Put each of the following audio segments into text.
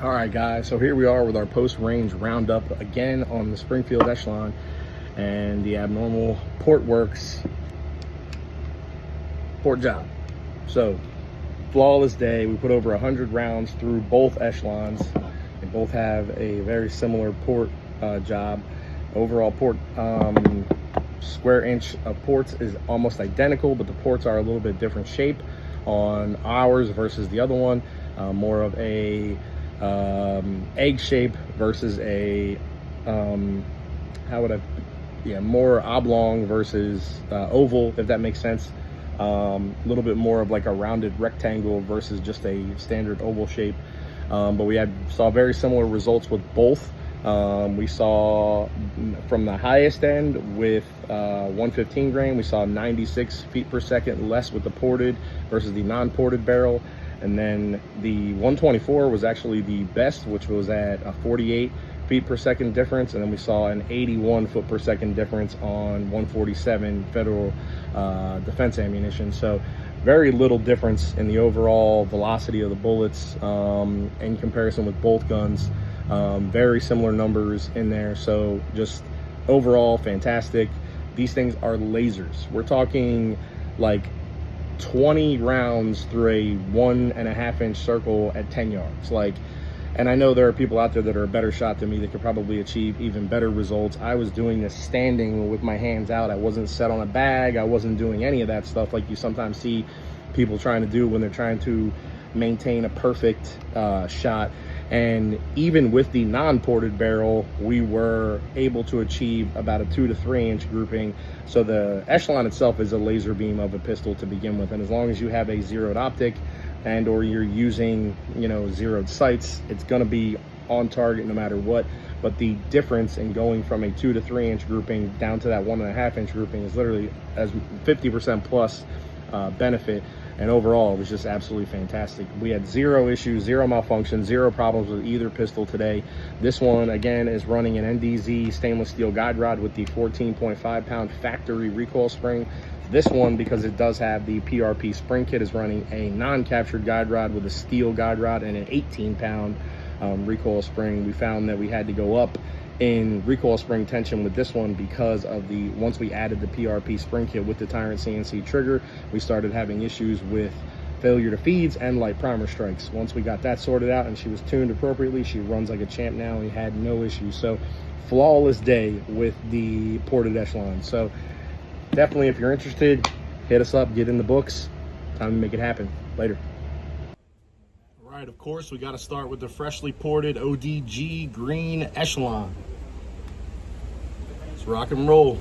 All right, guys, so here we are with our post-range roundup again on the Springfield Echelon and the abnormal port works port job. So, flawless day. We put over 100 rounds through both Echelons. They both have a very similar port job. Overall port square inch of ports is almost identical, but the ports are a little bit different shape on ours versus the other one. More of a egg shape versus a more oblong versus oval, if that makes sense. A little bit more of like a rounded rectangle versus just a standard oval shape. But we saw very similar results with both. We saw from the highest end with 115 grain, we saw 96 feet per second less with the ported versus the non-ported barrel. And then the 124 was actually the best, which was at a 48 feet per second difference. And then we saw an 81 foot per second difference on 147 federal defense ammunition. So very little difference in the overall velocity of the bullets in comparison with both guns. Very similar numbers in there. So just overall fantastic. These things are lasers. We're talking like 20 rounds through a 1.5 inch circle at 10 yards. And I know there are people out there that are a better shot than me that could probably achieve even better results. I was doing this standing with my hands out. I wasn't set on a bag. I wasn't doing any of that stuff like you sometimes see people trying to do when they're trying to maintain a perfect shot. And even with the non-ported barrel, we were able to achieve about a 2 to 3 inch grouping. So the Echelon itself is a laser beam of a pistol to begin with. And as long as you have a zeroed optic and or you're using, zeroed sights, it's going to be on target no matter what. But the difference in going from a 2 to 3 inch grouping down to that 1.5 inch grouping is literally as 50% plus benefit. And overall, it was just absolutely fantastic. We had zero issues, zero malfunctions, zero problems with either pistol today. This one, again, is running an NDZ stainless steel guide rod with the 14.5 pound factory recoil spring. This one, because it does have the PRP spring kit, is running a non-captured guide rod with a steel guide rod and an 18 pound recoil spring. We found that we had to go up in recoil spring tension with this one because of once we added the PRP spring kit with the Tyrant CNC trigger, we started having issues with failure to feeds and light primer strikes. Once we got that sorted out and she was tuned appropriately, she runs like a champ now and we had no issues. So flawless day with the ported Echelon. So definitely, if you're interested, hit us up, get in the books. Time to make it happen. Later. All right, of course, we got to start with the freshly ported ODG green Echelon. Let's rock and roll.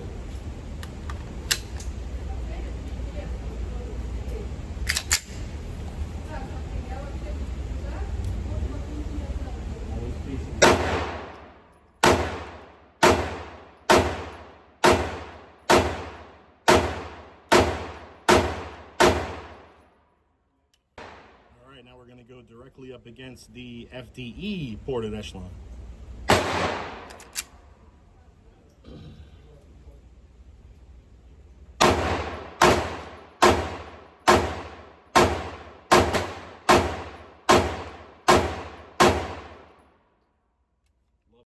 Now we're going to go directly up against the FDE ported Echelon.